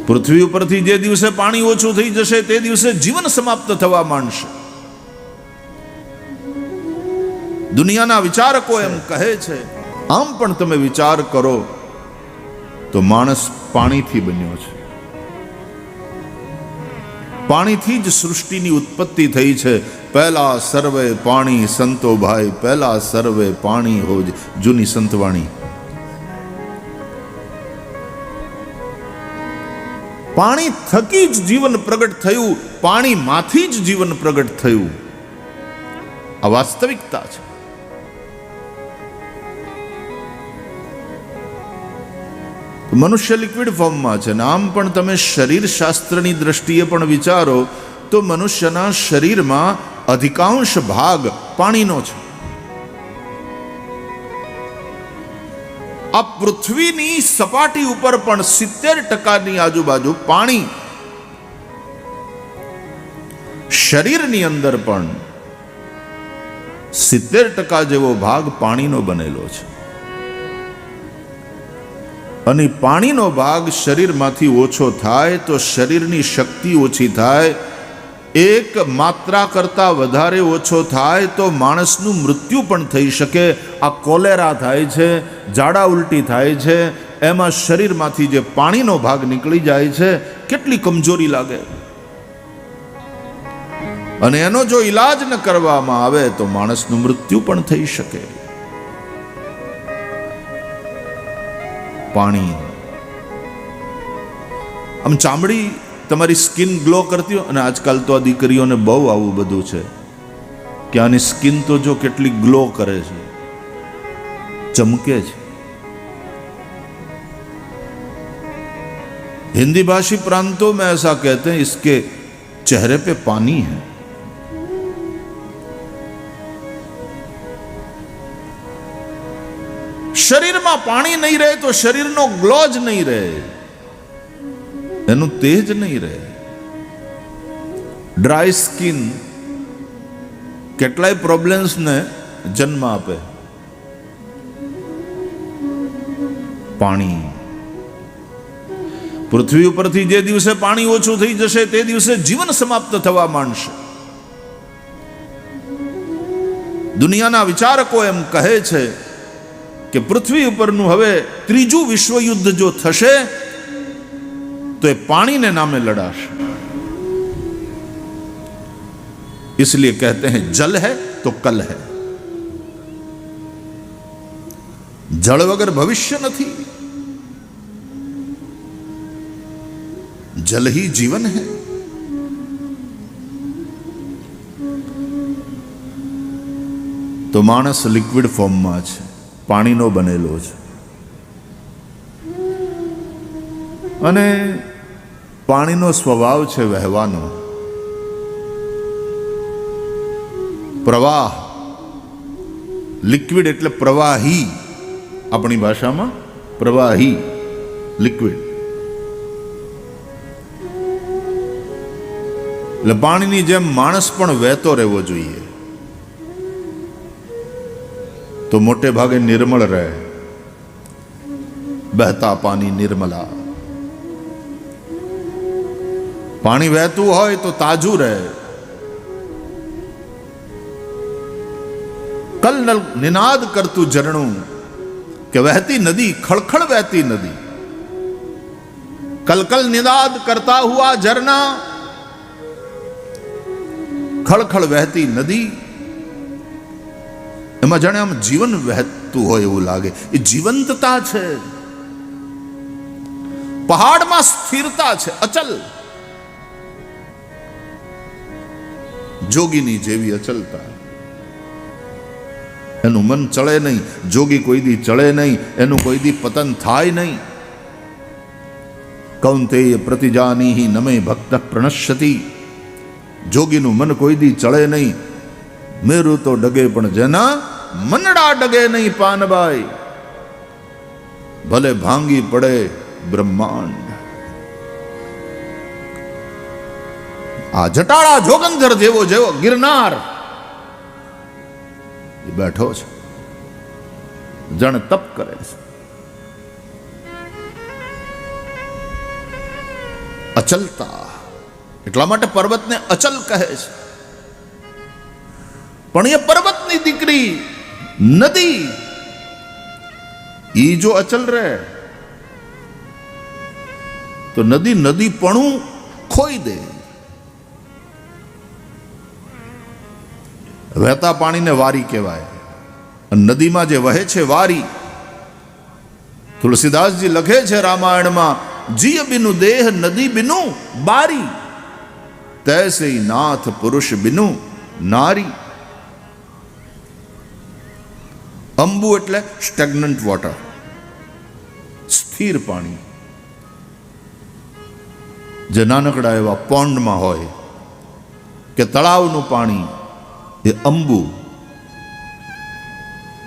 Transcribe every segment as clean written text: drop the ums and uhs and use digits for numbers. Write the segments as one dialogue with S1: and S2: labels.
S1: પૃથ્વી ઉપરથી જે દિવસે પાણી ઓછું થઈ જશે તે દિવસે જીવન સમાપ્ત થવા માંડશે. દુનિયાના વિચારકો એમ કહે છે, આમ પણ તમે વિચાર કરો તો માણસ પાણીથી બન્યો છે. પાણીથી જ સૃષ્ટિની ઉત્પત્તિ થઈ છે. પહેલા સર્વે પાણી સંતો ભાઈ, પહેલા સર્વે પાણી હોજ, જૂની સંતવાણી. પાણી થકી જ જીવન પ્રગટ થયું, પાણીમાંથી જ જીવન પ્રગટ થયું. આ વાસ્તવિકતા છે. મનુષ્ય લિક્વિડ ફોર્મમાં છે ને આમ પણ તમે શરીર શાસ્ત્રની દ્રષ્ટિએ પણ વિચારો તો મનુષ્યના શરીરમાં અધિકાંશ ભાગ પાણીનો છે. આ પૃથ્વીની સપાટી ઉપર પણ 70% આજુબાજુ પાણી. શરીરની અંદર પણ 70% જેવો ભાગ પાણીનો બનેલો છે. અને પાણીનો ભાગ શરીરમાંથી ઓછો થાય તો શરીરની શક્તિ ઓછી થાય. એક માત્રા કરતા વધારે ઓછો થાય તો માણસનું મૃત્યુ પણ થઈ શકે. આ કોલેરા થાય છે, ઝાડા ઉલટી થાય છે, એમાં શરીરમાંથી જે પાણીનો ભાગ નીકળી જાય છે, કેટલી કમજોરી લાગે. અને એનો જો ઈલાજ ન કરવામાં આવે તો માણસનું મૃત્યુ પણ થઈ શકે. પાણી આમ ચામડી તમારી સ્કિન ગ્લો કરતી હોય, અને આજકાલ તો આ દીકરીઓને બહુ આવું બધું છે કે આની સ્કિન તો જો કેટલી ગ્લો કરે છે, ચમકે છે. हिंदी भाषी प्रांतों में ऐसा कहते हैं इसके चेहरे पे पानी है. શરીરમાં પાણી નહીં રહે તો શરીરનો ગ્લો જ નહીં રહે, એનું તેજ નહીં રહે. ડ્રાય સ્કિન કેટલાય પ્રોબ્લેમ્સને જન્મ આપે. પાણી પૃથ્વી ઉપરથી જે દિવસે પાણી ઓછું થઈ જશે તે દિવસે જીવન સમાપ્ત થવા માંડશે. દુનિયાના વિચારકો એમ કહે છે કે પૃથ્વી ઉપરનું હવે ત્રીજું વિશ્વયુદ્ધ જો થશે તો એ પાણીને નામે લડાશે. इसलिए कहते हैं जल है तो कल है. जल वगर भविष्य नहीं, जल ही जीवन है. तो मानस लिक्विड फॉर्म में છે, પાણીનો બનેલો છે. અને પાણીનો સ્વભાવ છે વહેવાનો. પ્રવાહ, લિક્વિડ એટલે પ્રવાહી. આપણી ભાષામાં પ્રવાહી, લિક્વિડ. એટલે પાણીની જેમ માણસ પણ વહેતો રહેવો જોઈએ તો મોટે ભાગે નિર્મળ રહે. બહેતા પાણી નિર્મલા. પાણી વહેતું હોય તો તાજું રહે. કલ નિનાદ કરતું ઝરણું કે વહેતી નદી, ખળખળ વહેતી નદી. કલકલ નિનાદ કરતા હુઆ ઝરણા, ખળખળ વહેતી નદી. એમાં જાણે આમ જીવન વહેતું હોય એવું લાગે. એ જીવંતતા છે. પહાડમાં સ્થિરતા છે, અચલ. જોગીની જેવી અચલતા. એનું મન ચળે નહીં. જોગી કોઈ દી ચળે નહીં, એનું કોઈ દી પતન થાય નહીં. કૌંતેય પ્રતિજાનીહિ નમે ભક્ત પ્રણશ્યતિ. જોગીનું મન કોઈ દી ચળે નહીં. મેરુ તો ડગે પણ જેના મનડા ડગે નહીં પાનબાઈ. ભલે ભાંગી પડે બ્રહ્માંડ. આ જટાળા જોગંધર જેવો જેવો ગિરનાર એ બેઠો છે, જણ તપ કરે છે. અચલતા, એટલા માટે પર્વતને અચલ કહે છે. પણ એ પર્વતની દીકરી નદી ઈ જો અચલ રહે તો નદી નદીપણું ખોઈ દે. વહેતા પાણીને વારી કહેવાય. નદીમાં જે વહે છે વારી. તુલસીદાસજી લખે છે રામાયણમાં, જીય બિનુ દેહ નદી બિનુ બારી, તૈસે નાથ પુરુષ બિનુ નારી. અંબુ એટલે સ્ટેગ્નન્ટ વોટર, સ્થિર પાણી, જે નાનકડા એવા પોન્ડમાં હોય કે તળાવનું પાણી, એ અંબુ.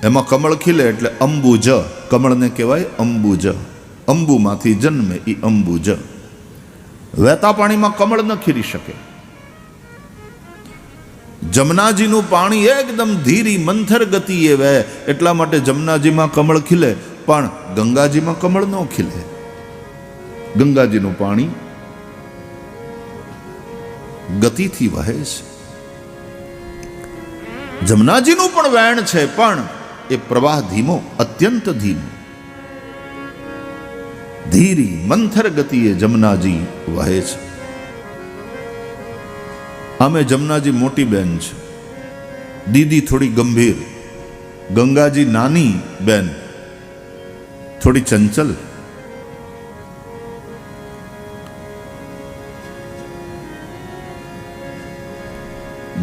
S1: એમાં કમળ ખીલે એટલે અંબુજ, કમળને કહેવાય અંબુજ. અંબુમાંથી જન્મે એ અંબુજ. વહેતા પાણીમાં કમળ ન ખીરી શકે. જમનાજીનું પાણી એકદમ ધીરી મંથર ગતિએ વહે, એટલા માટે જમનાજીમાં કમળ ખીલે, પણ ગંગાજીમાં કમળ ન ખીલે. ગંગાજીનું પાણી ગતિથી વહે છે. જમનાજીનું પણ વહેણ છે, પણ એ પ્રવાહ ધીમો, અત્યંત ધીમો. ધીરી મંથર ગતિએ જમનાજી વહે છે. અમે જમનાજી મોટી બેન છે, દીદી થોડી ગંભીર, ગંગાજી નાની બેન થોડી ચંચલ.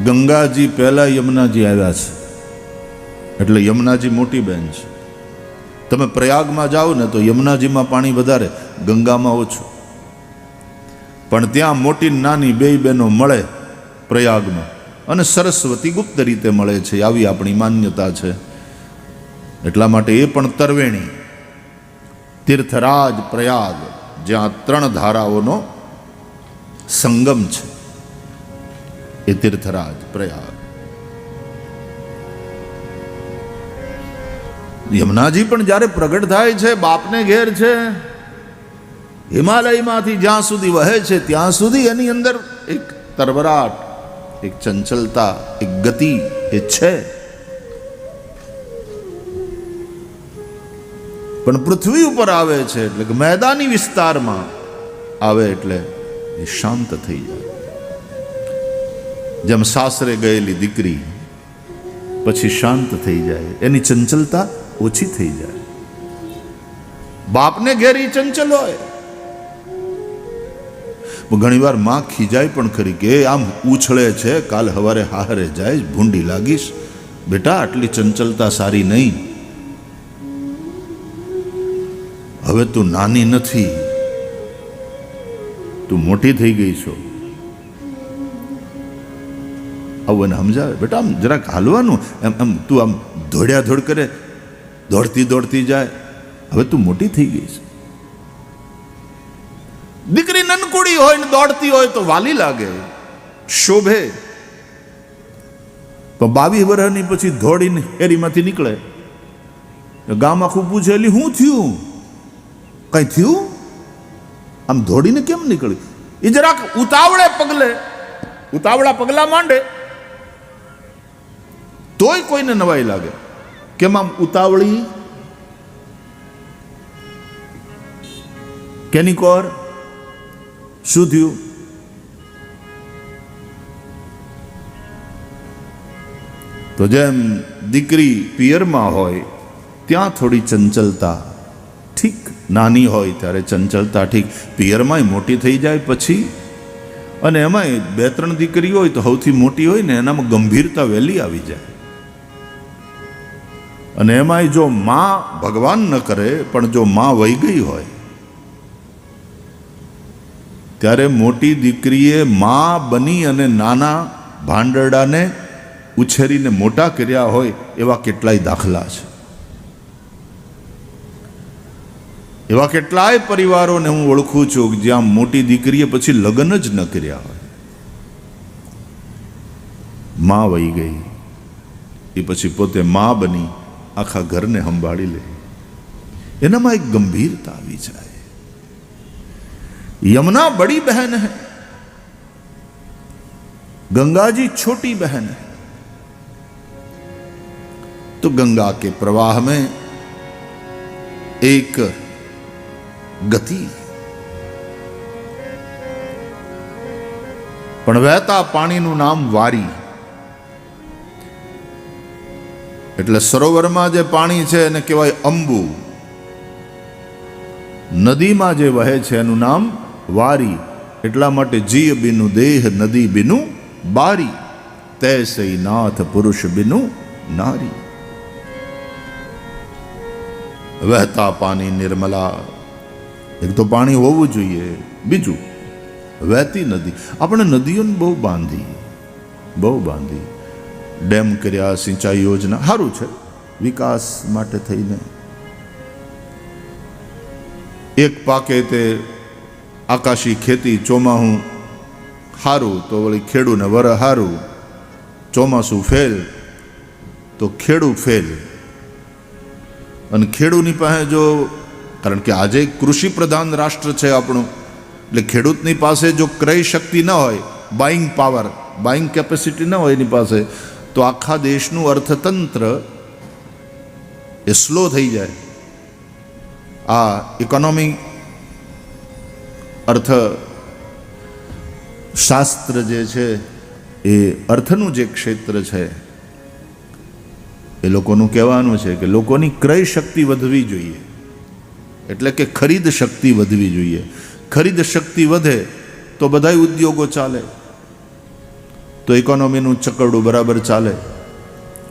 S1: ગંગાજી પહેલા યમુનાજી આવ્યા છે, એટલે યમુનાજી મોટી બેન છે. તમે પ્રયાગમાં જાઓ ને તો યમુનાજીમાં પાણી વધારે, ગંગામાં ઓછું. પણ ત્યાં મોટી નાની બે બહેનો મળે પ્રયાગમાં, અને સરસ્વતી ગુપ્ત રીતે મળે છે, આવી આપણી માન્યતા છે. એટલા માટે એ પણ તરવેણી, તીર્થરાજ પ્રયાગ, જ્યાં 3 ધારાઓનો સંગમ છે, એ તીર્થરાજ પ્રયાગ. યમુનાજી પણ જ્યારે પ્રગટ થાય છે, બાપને ઘેર છે, હિમાલયમાંથી જ્યાં સુધી વહે છે ત્યાં સુધી એની અંદર એક તરબરાટ, એક ચંચલતા, એક ગતિ એ છે. પણ પૃથ્વી ઉપર આવે છે એટલે કે મેદાની વિસ્તારમાં આવે એટલે એ શાંત થઈ જાય. જેમ સાસરે ગયેલી દીકરી પછી શાંત થઈ જાય, એની ચંચલતા ઓછી થઈ જાય. બાપને ઘેર ચંચલ હોય. ઘણી વાર માં ખીજાય પણ ખરી કે આમ ઉછળે છે, કાલ હવારે હારે જાય, ભૂંડી લાગીશ, બેટા આટલી ચંચલતા સારી નહીં. હવે તું નાની નથી, તું મોટી થઈ ગઈ છો. આવું એને સમજાવે, બેટા આમ જરાક હાલવાનું, એમ એમ તું આમ દોડ્યા દોડ કરે, દોડતી દોડતી જાય, હવે તું મોટી થઈ ગઈ છે. દીકરી નનકુડી હોય ને દોડતી હોય તો વાલી લાગે, શોભે. પણ 22 વર્ષની પછી દોડીને હેરીમાંથી નીકળે, ગામ આખું પૂછે, એલી શું થયું, કઈ થયું, આમ દોડીને કેમ નીકળી? એ જરાક ઉતાવળે પગલે, ઉતાવળા પગલા માંડે તોય કોઈને નવાઈ લાગે. કેમ આમ ઉતાવળી, કેની કોર, શું થયું? તો જેમ દીકરી પિયરમાં હોય ત્યાં થોડી ચંચલતા ઠીક, નાની હોય ત્યારે ચંચલતા ઠીક, પિયરમાં મોટી થઈ જાય પછી, અને એમાંય 2-3 દીકરી હોય તો સૌથી મોટી હોય ને એનામાં ગંભીરતા વહેલી આવી જાય. અને એમાંય જો માં ભગવાન ન કરે પણ જો માં વહી ગઈ હોય ત્યારે મોટી દીકરીએ માં બની અને નાના ભાંડરડાને ઉછેરીને મોટા કર્યા હોય એવા કેટલાય દાખલા છે. એવા કેટલાય પરિવારોને હું ઓળખું છું જ્યાં મોટી દીકરીએ પછી લગ્ન જ ન કર્યા હોય, માં વહી ગઈ, એ પછી પોતે માં બની આખા ઘરને સંભાળી લે. એનામાં એક ગંભીરતા આવી જાય. यमुना बड़ी बहन है, गंगा जी छोटी बहन है। तो गंगा के प्रवाह में एक गति, पण वહેતા પાણીનું નામ વારી। એટલે સરોવરમાં જે પાણી છે એને કહેવાય અંબુ, નદીમાં જે વહે છે એનું નામ વારી। એટલા માટે જીય બિનુ દેહ નદી બિનુ બારી, તૈસઈ નાથ પુરુષ બિનુ નારી। વહેતા પાણી નિર્મલા, એક તો પાણી હોવું જોઈએ, બીજું વહેતી નદી। આપણે નદીઓને બહુ બાંધી, ડેમ કર્યા, સિંચાઈ યોજના, સારું છે વિકાસ માટે થઈને। એક પાકે તે આકાશી ખેતી, ચોમાહું સારું તો વળી ખેડૂને વર સારું, ચોમાસું ફેલ તો ખેડૂ ફેલ। અને ખેડૂની પાસે જો, કારણ કે આજે કૃષિ પ્રધાન રાષ્ટ્ર છે આપણું, એટલે ખેડૂતની પાસે જો ક્રય શક્તિ ન હોય, બાઇંગ પાવર, બાઇંગ કેપેસિટી ન હોય એની પાસે, તો આખા દેશનું અર્થતંત્ર એ સ્લો થઈ જાય। આ ઇકોનોમી અર્થ શાસ્ત્ર જે છે એ અર્થનું જે ક્ષેત્ર છે એ લોકોનું કહેવાનું છે કે લોકોની ક્રય શક્તિ વધવી જોઈએ, એટલે કે ખરીદ શક્તિ વધવી જોઈએ। ખરીદ શક્તિ વધે તો બધા ઉદ્યોગો ચાલે, તો ઇકોનોમીનું ચકરડું બરાબર ચાલે।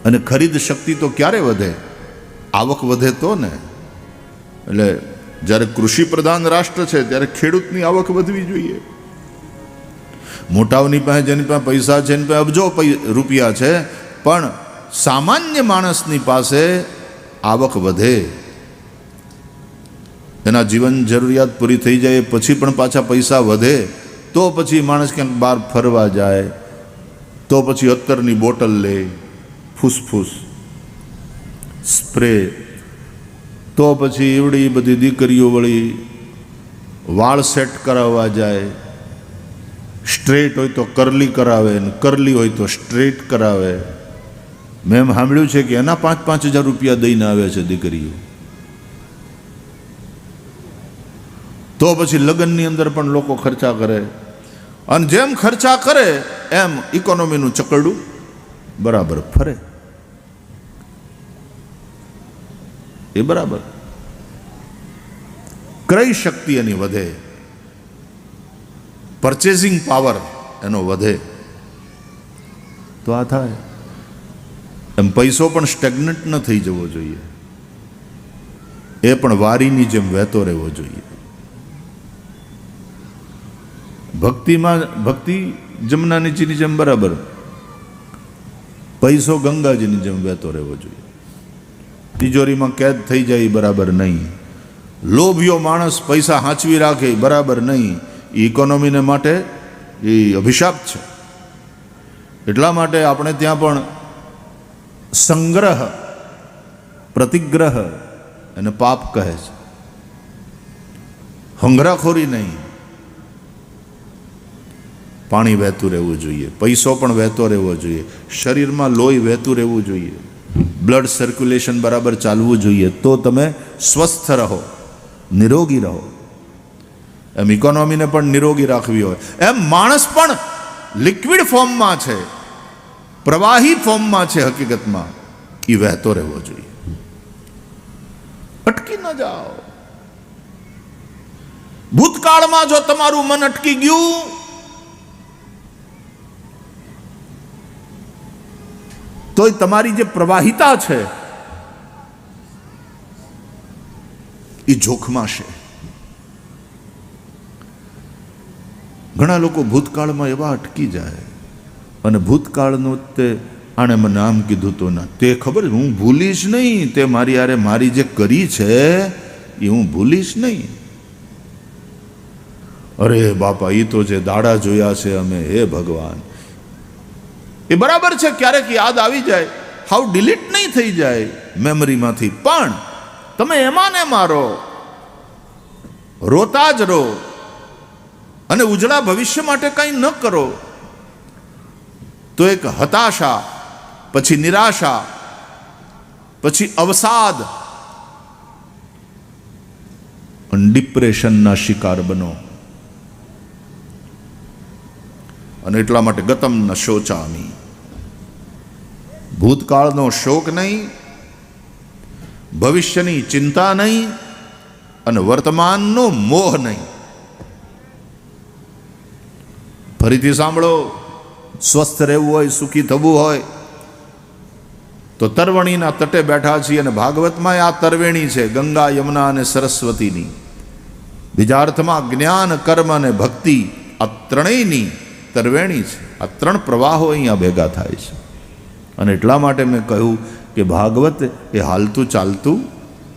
S1: અને ખરીદ શક્તિ તો ક્યારે વધે? આવક વધે તો ને। એટલે જ્યારે કૃષિ પ્રધાન રાષ્ટ્ર છે ત્યારે ખેડૂતની આવક વધવી જોઈએ। મોટાઓની પાસે, જેની પાસે પૈસા છે, એની પાસે અબજો રૂપિયા છે, પણ સામાન્ય માણસની પાસે આવક વધે, એના જીવન જરૂરિયાત પૂરી થઈ જાય પછી પણ પાછા પૈસા વધે, તો પછી માણસ ક્યાંક બહાર ફરવા જાય, તો પછી અત્તરની બોટલ લે, ફૂસફૂસ સ્પ્રે, તો પછી એવડી બધી દીકરીઓ વળી વાળ સેટ કરાવવા જાય, સ્ટ્રેટ હોય તો કરલી કરાવે, ને કરલી હોય તો સ્ટ્રેટ કરાવે। મેં એમ સાંભળ્યું છે કે એના 5,000 રૂપિયા દઈને આવે છે દીકરીઓ। તો પછી લગ્નની અંદર પણ લોકો ખર્ચા કરે, અને જેમ ખર્ચા કરે એમ ઇકોનોમીનું ચકરડું બરાબર ફરે, એ બરાબર। ક્રય શક્તિ એની વધે, પરચેઝિંગ પાવર એનો વધે, તો આ થાય। એમ પૈસો પણ સ્ટેગ્નન્ટ ન થઈ જવો જોઈએ, એ પણ વારીની જેમ વહેતો રહેવો જોઈએ। ભક્તિમાં, ભક્તિ જમના નીચેની જેમ બરાબર, પૈસો ગંગાજીની જેમ વહેતો રહેવો જોઈએ। તિજોરીમાં કેદ થઈ જાય બરાબર નહીં, લોભિયો માણસ પૈસા હાંચવી રાખે બરાબર નહીં, એ ઇકોનોમીને માટે એ અભિશાપ છે। એટલા માટે આપણે ત્યાં પણ સંગ્રહ, પ્રતિગ્રહ અને પાપ કહે છે, હંગરાખોરી નહીં। પાણી વહેતું રહેવું જોઈએ, પૈસો પણ વહેતો રહેવો જોઈએ, શરીરમાં લોહી વહેતું રહેવું જોઈએ, બ્લડ સર્ક્યુલેશન બરાબર ચાલવું જોઈએ, તો તમે સ્વસ્થ રહો, નિરોગી રહો। એમ ઇકોનોમીને પણ નિરોગી રાખવી હોય, એમ માણસ પણ લિક્વિડ ફોર્મમાં છે, પ્રવાહી ફોર્મમાં છે, હકીકતમાં એ વહેતો રહેવો જોઈએ, અટકી ન જાઓ। ભૂતકાળમાં જો તમારું મન અટકી ગયું તો તમારી જે પ્રવાહિતા છે એ જોખમાશે। ઘણા લોકો ભૂતકાળમાં એવા અટકી જાય, અને ભૂતકાળનું તે આણે મને આમ કીધું તો ના, તે ખબર હું ભૂલીશ નહીં, તે મારી યારે મારી જે કરી છે એ હું ભૂલીશ નહીં। અરે બાપા, એ તો જે દાડા જોયા છે અમે, હે ભગવાન, એ બરાબર છે, ક્યારેક યાદ આવી જાય, હાવ ડિલીટ નહીં થઈ જાય મેમરીમાંથી, પણ તમે એમાં ને મારો, રોતા જ રહો, અને ઉજળા ભવિષ્ય માટે કંઈ ન કરો તો એક હતાશા, પછી નિરાશા, પછી અવસાદ અને ડિપ્રેશનના શિકાર બનો. અને એટલા માટે ગતમ ન શોચામી, ભૂતકાળનો શોક નહીં, ભવિષ્યની ચિંતા નહીં, અને વર્તમાનનો મોહ નહીં. ફરીથી સાંભળો, સ્વસ્થ રહેવું હોય, સુખી થવું હોય તો તરવણીના તટે બેઠા છીએ, અને ભાગવતમાં આ તરવેણી છે ગંગા, યમુના અને સરસ્વતીની. બીજા અર્થમાં જ્ઞાન, કર્મ અને ભક્તિ આ ત્રણેયની તરવેણી છે. આ ત્રણ પ્રવાહો અહીંયા ભેગા થાય છે. અને એટલા માટે મેં કહ્યું કે ભાગવત એ હાલતું ચાલતું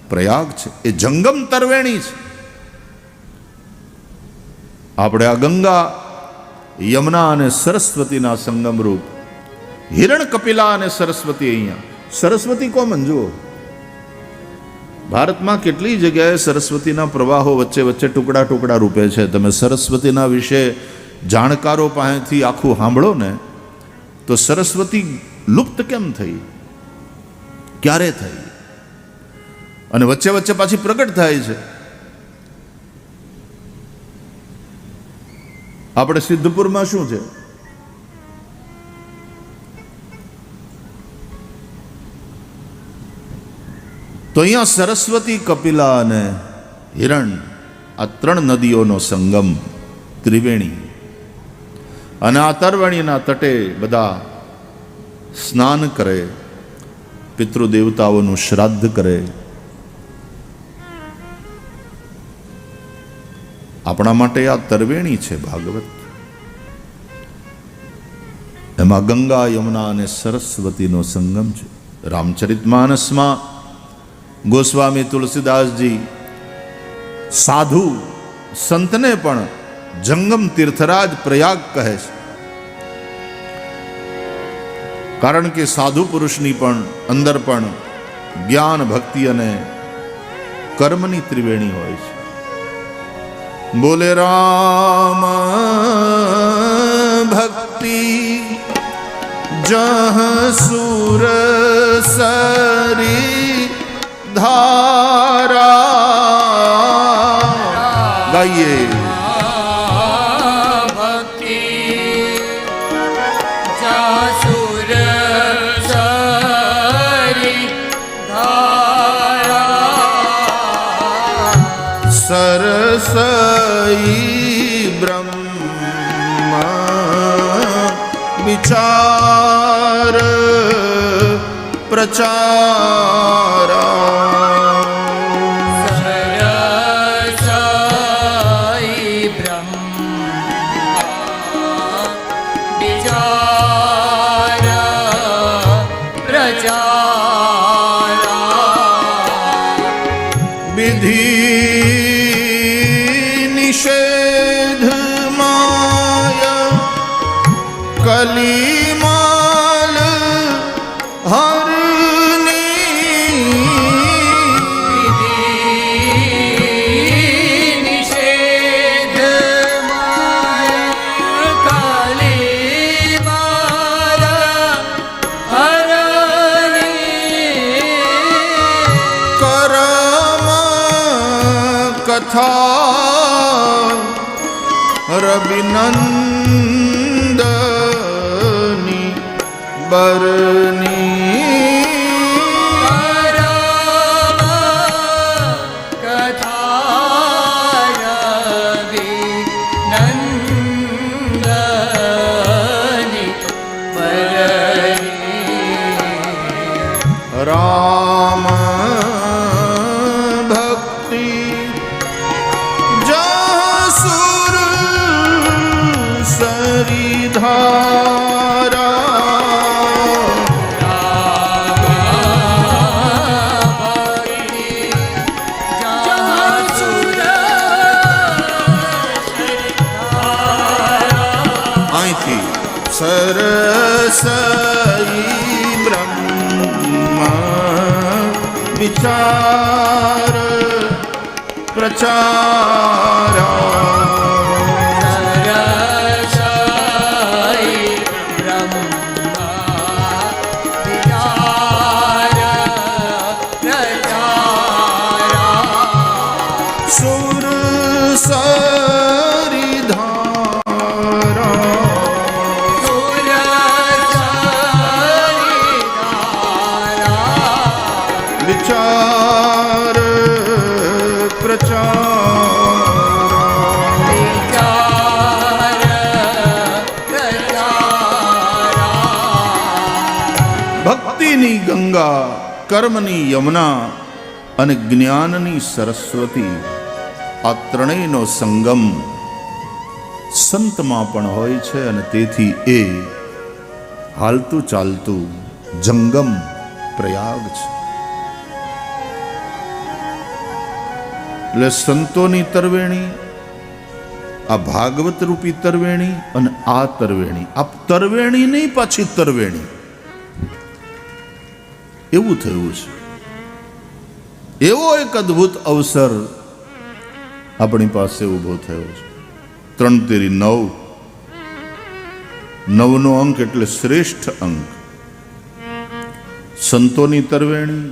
S1: પ્રયાગ છે, એ જંગમ તરવેણી છે. આપણે આ ગંગા, યમુના અને સરસ્વતીના સંગમ રૂપ, હિરણ કપિલા અને સરસ્વતી. અહીંયા સરસ્વતી કોમન જુઓ, ભારતમાં કેટલી જગ્યાએ સરસ્વતીના પ્રવાહો વચ્ચે વચ્ચે ટુકડા ટુકડા રૂપે છે. તમે સરસ્વતીના વિશે જાણકારો પાસેથી આખું સાંભળો ને તો સરસ્વતી લુપ્ત કેમ થઈ, ક્યારે થઈ, અને વચ્ચે વચ્ચે પાછી પ્રગટ થાય છે. આપણે સિદ્ધપુરમાં શું છે, તો અહીંયા સરસ્વતી, કપિલા અને હિરણ આ ત્રણ નદીઓનો સંગમ, ત્રિવેણી. અને આ તરવણીના તટે બધા સ્નાન કરે, પિતૃદેવતાઓનું શ્રાદ્ધ કરે. આપણા માટે આ તરવેણી છે ભાગવત. એમાં ગંગા, યમુના અને સરસ્વતીનો સંગમ છે. રામચરિતમાનસમાં ગોસ્વામી તુલસીદાસજી સાધુ સંતને પણ જંગમ તીર્થરાજ પ્રયાગ કહે છે. કારણ કે સાધુ પુરુષની પણ અંદર પણ જ્ઞાન, ભક્તિ અને કર્મની ત્રિવેણી હોય છે. બોલે રામ ભક્તિ જહ સુર સરી ધારા. ગાઈએ સરસઈ બ્રહ્મ વિચાર પ્રચારા.
S2: સરસઈ બ્રહ્મ વિચાર પ્રચારા.
S1: વિધિ નિષેધ માય કલીમાલ હરની.
S2: નિષેધ માય કલીમાલ હરની.
S1: કરમ કથા રવિનંદની બરની.
S2: કથા રવિનંદની બરની.
S1: રામ ભક્તિ જાસુર સરિધારા. અહીંથી સરસઈ બ્રહ્મ વિચાર પ્રચારા. ભક્તિની ગંગા, કર્મની યમુના અને જ્ઞાનની સરસ્વતી, આ ત્રણેયનો સંગમ સંતમાં પણ હોય છે અને તેથી એ હાલતું ચાલતું જંગમ પ્રયાગ છે. એટલે સંતોની તરવેણી, આ ભાગવત રૂપી તરવેણી અને આ તરવેણી, આ તરવેણી નહીં પાછી તરવેણી, એવું થયું છે. એવો એક અદ્ભુત અવસર આપણી પાસે ઊભો થયો છે. 3 તેરી 9, 9નો અંક એટલે શ્રેષ્ઠ અંક. સંતોની તરવેણી,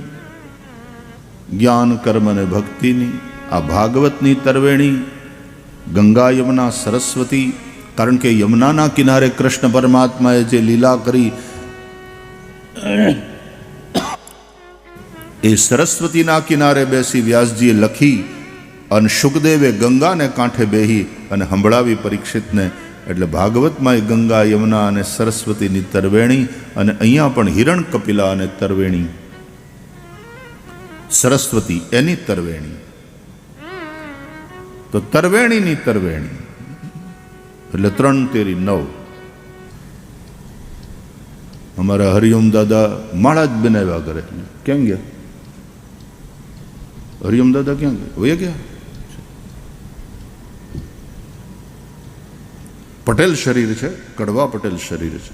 S1: જ્ઞાન કર્મ અને ભક્તિની, આ ભાગવતની તરવેણી, ગંગા યમુના સરસ્વતી. કારણ કે યમુનાના કિનારે કૃષ્ણ પરમાત્માએ જે લીલા કરી એ સરસ્વતીના કિનારે બેસી વ્યાસજીએ લખી અને શુકદેવે ગંગાને કાંઠે બેહી અને સંભળાવી પરીક્ષિતને. એટલે ભાગવતમાં એ ગંગા યમુના અને સરસ્વતીની તરવેણી, અને અહીંયા પણ હિરણ કપિલા અને તરવેણી સરસ્વતી એની તરવેણી. તો તરવેણીની તરવેણી એટલે 3 તેરી 9. અમારા હરિઓમ દાદા માળા જ બનાવ્યા કરે. ક્યાં ગયા હરિઓમ દાદા? ક્યાં ગયા? હોય ગયા? પટેલ શરીર છે, કડવા પટેલ શરીર છે,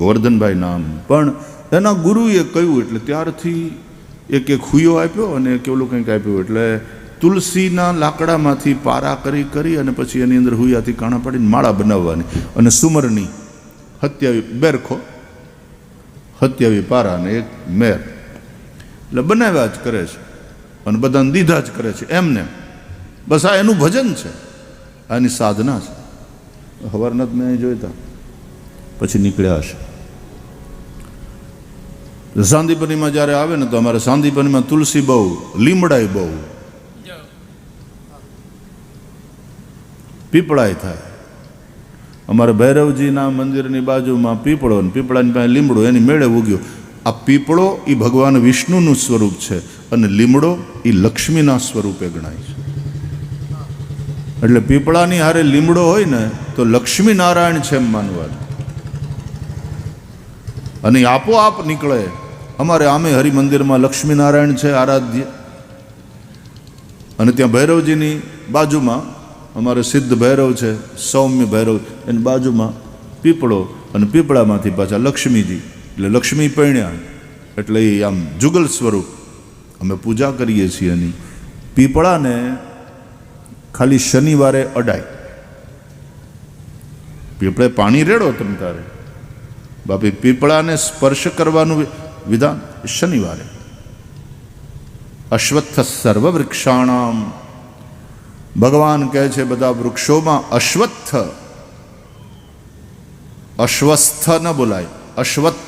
S1: ગોવર્ધનભાઈ નામ. પણ એના ગુરુએ કહ્યું એટલે ત્યારથી એક હુયો આપ્યો અને એક ઓલું કંઈક આપ્યું. એટલે તુલસીના લાકડામાંથી પારા કરી કરી અને પછી એની અંદર હુયાથી કાણા પાડીને માળા બનાવવાની, અને સુમરની 27 બેરખો, 27 પારા અને એક મેર, એટલે બનાવ્યા જ કરે છે અને બધાને દીધા જ કરે છે એમને. બસ આ એનું ભજન છે, આની સાધના છે. સવારના જ મેં અહીં જોઈતા, પછી નીકળ્યા હશે. સાંદીપનીમાં જ્યારે આવે ને તો અમારે સાંદીપનીમાં તુલસી બહુ, લીમડાઈ બહુ, પીપળાય થાય. અમારે ભૈરવજીના મંદિરની બાજુમાં પીપળો, ને પીપળાની પાસે લીમડો, એની મેળે ઉગ્યો. આ પીપળો એ ભગવાન વિષ્ણુનું સ્વરૂપ છે અને લીમડો એ લક્ષ્મીના સ્વરૂપે ગણાય છે. એટલે પીપળાની હારે લીમડો હોય ને તો લક્ષ્મી નારાયણ છે એમ માનવાનું, અને આપોઆપ નીકળે. અમારે આમે હરિમંદિરમાં લક્ષ્મી નારાયણ છે આરાધ્ય, અને ત્યાં ભૈરવજીની બાજુમાં અમારે સિદ્ધ ભૈરવ છે, સૌમ્ય ભૈરવ, એની બાજુમાં પીપળો, અને પીપળામાંથી પાછા લક્ષ્મીજી. એટલે લક્ષ્મી પૈણ્યા એટલે એ આમ જુગલ સ્વરૂપ અમે પૂજા કરીએ છીએ. એની પીપળાને ખાલી શનિવારે અડાય. પીપળે પાણી રેડો તમે તારે, બાપી પીપળાને સ્પર્શ કરવાનું વિધાન શનિવારે. અશ્વત્થ સર્વ વૃક્ષાણામ, ભગવાન કહે છે બધા વૃક્ષોમાં અશ્વત્થ, અશ્વસ્થ ન બોલાય, અશ્વત્થ.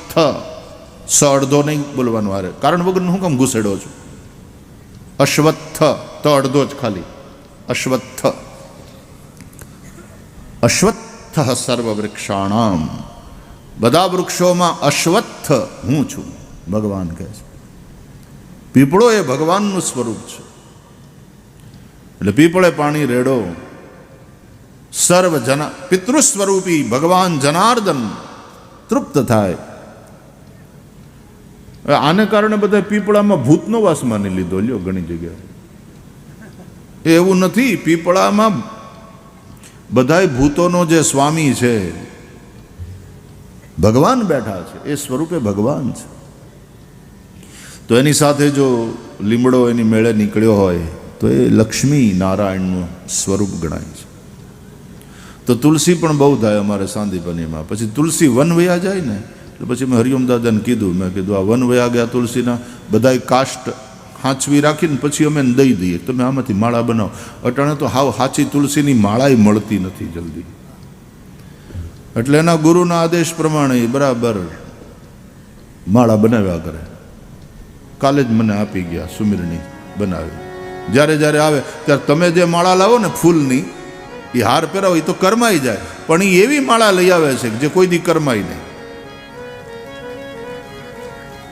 S1: સ અડધો નહીં બોલવાનું હારે, કારણ વગર હું કેમ ઘૂસેડો છું? અશ્વત્થ તો અડધો જ ખાલી, અશ્વત્થ. અશ્વત્થ સર્વ વૃક્ષાણામ, બધા વૃક્ષોમાં અશ્વત્થ હું છું, ભગવાન કહે છે. પીપળો એ ભગવાનનું સ્વરૂપ છે. એટલે પીપળે પાણી રેડો. સર્વ જના પિતૃ સ્વરૂપી ભગવાન જનાર્દન તૃપ્ત થાય. આને કારણે બધા પીપળામાં ભૂતનો વાસ માની લીધો લ્યો ઘણી જગ્યાએ. એવું નથી, પીપળામાં બધાય ભૂતોનો જે સ્વામી છે, ભગવાન બેઠા છે, એ સ્વરૂપે ભગવાન છે. તો એની સાથે જો લીમડો એની મેળે નીકળ્યો હોય તો એ લક્ષ્મી નારાયણનું સ્વરૂપ ગણાય છે. તો તુલસી પણ બહુ થાય અમારે સાંદીપનીમાં. પછી તુલસી વન વયા જાય ને એટલે પછી મેં હરિઓમ દાદાને કીધું, મેં કીધું આ વન વયા ગયા તુલસીના બધાય કાષ્ટ હાંચવી રાખીને પછી અમે દઈ દઈએ, તમે આમાંથી માળા બનાવો. અટાણે તો હાવ સાચી તુલસીની માળાય મળતી નથી જલ્દી. એટલે એના ગુરુના આદેશ પ્રમાણે બરાબર માળા બનાવ્યા કરે. કાલે જ મને આપી ગયા સુમીરની બનાવી. જ્યારે જ્યારે આવે ત્યારે તમે જે માળા લાવો ને ફૂલની, એ હાર પહેરાવો એ તો કરમાઈ જાય, પણ એ એવી માળા લઈ આવે છે જે કોઈ દી કરમાય નહીં.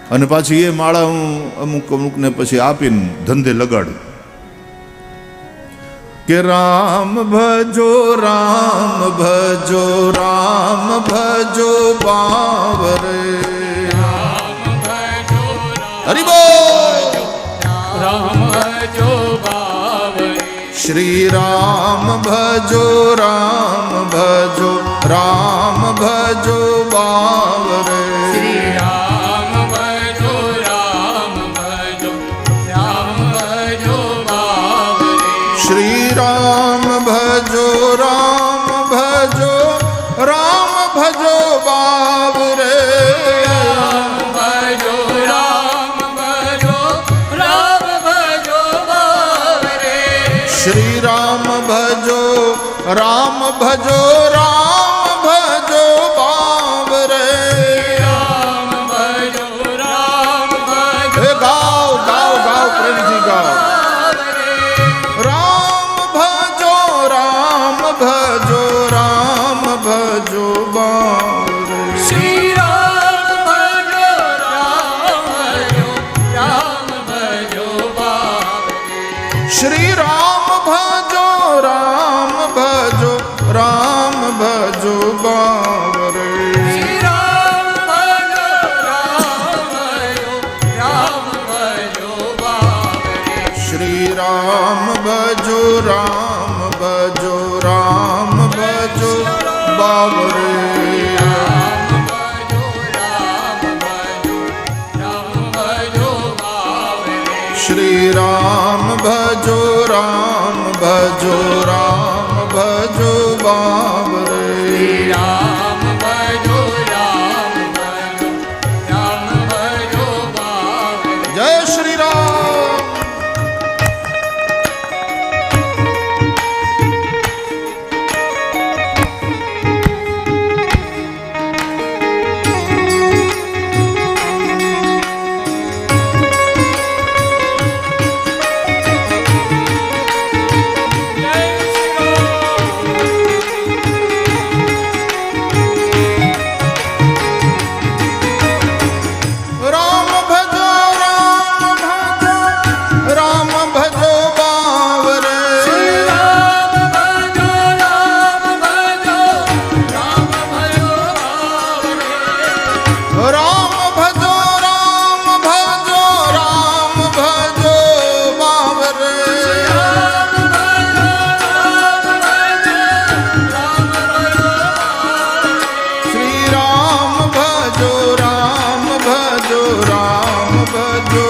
S1: અને પાછી એ માળા હું અમુક અમુકને પછી આપીને ધંધે લગાડું કે રામ ભજો રામ ભજો રામ ભજો બાવરે હરિ બોલ
S2: રામ ભજો બાવરે
S1: શ્રી રામ ભજો રામ ભજો રામ ભજો બાવરે
S2: શ્રી રામ ભજો રામ ભજો રામ ભજો બાવરે
S1: શ્રી રામ ભજો રામ ભજો રામ ભજો બાવરે
S2: રામ ભજો રામ ભજો રામ ભજો બાવરે
S1: શ્રી રામ ભજો રામ ભજો રામ ભજો બાવરે
S2: રામ ભજો રામ ભજો
S1: હે ગાઓ ગાઓ ગાઓ પ્રેમજી ગાઓ રામ ભજો રામ ભજો રામ ભજો બાવરે
S2: શ્રી રામ ભજો રામ ભજો રામ ભજો બાવરે
S1: શ્રી રામ ભજો રામ ભજો રામ ભજો બાવરે
S2: શ્રી રામ ભજો રામ ભજો રામ ભજો બાવરે
S1: શ્રી રામ ભજો રામ ભજો રામ ભજો બાવરે
S2: રામ ભજો રામ ભજો રામ ભજો બાવરે
S1: શ્રી રામ ભજો રામ ભજો રામ ભજો બાવરે
S2: રામ ભજો રામ ભજો રામ ભજો બાવરે
S1: જય શ્રી રામ રામ ભજો રામ ભજો બાવરે
S2: રામ ભજો રામ ભજો રામ ભજો બાવરે
S1: રામ ભજો રામ ભજો રામ ભજો બાવરે
S2: રામ ભજો રામ ભજો રામ ભજો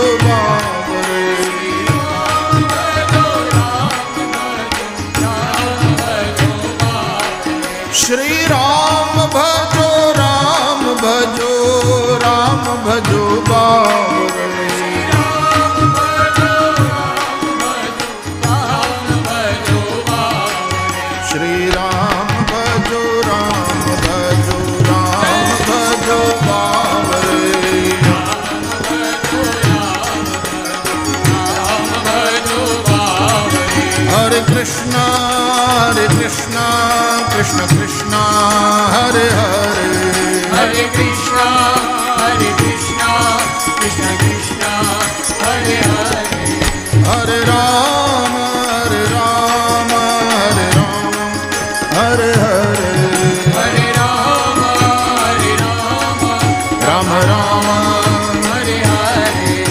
S1: શ્રી રામ ભજો રામ ભજો રામ ભજો બાવરે શ્રી રામ ભજો રામ ભજો રામ ભજો બાવરે શ્રી રામ ભજો રામ ભજો રામ ભજો બાવરે હરે કૃષ્ણ કૃષ્ણ કૃષ્ણ હરે હરે
S2: Hare Krishna, Hare Krishna, Krishna Krishna, Hare Hare.
S1: હરે રામ હરે રામ હરે રામ હરે હરે
S2: Hare Rama, Hare Rama,
S1: Ram Ram
S2: Hare Hare.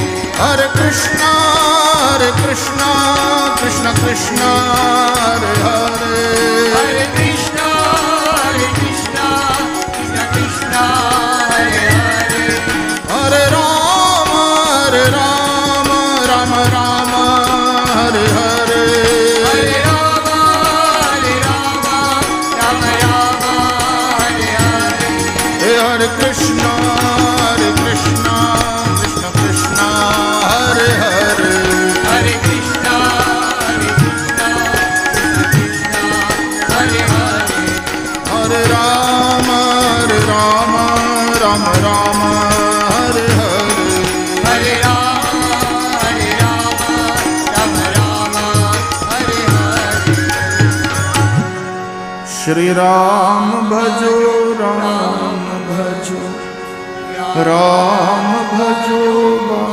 S1: હરે કૃષ્ણ કૃષ્ણ કૃષ્ણ હરે હરે
S2: Hare Krishna, Hare Krishna, Krishna Krishna, Hare Hare.
S1: હરે રામ રામ રામ હરે હરે
S2: Hare Rama, Hare Rama, Rama Rama, Hare Hare.
S1: હે હરે કૃષ્ણ કૃષ્ણ કૃષ્ણ હરે હરે
S2: Hare Krishna, Hare Krishna, Krishna Krishna, Hare Hare.
S1: હરે રામ રામ રામ હરે હરે
S2: Hare Rama, Hare Rama, Rama Rama, Hare Hare.
S1: Shri Ram ભજો Ram ભજો
S2: Rama
S1: Ram ભજો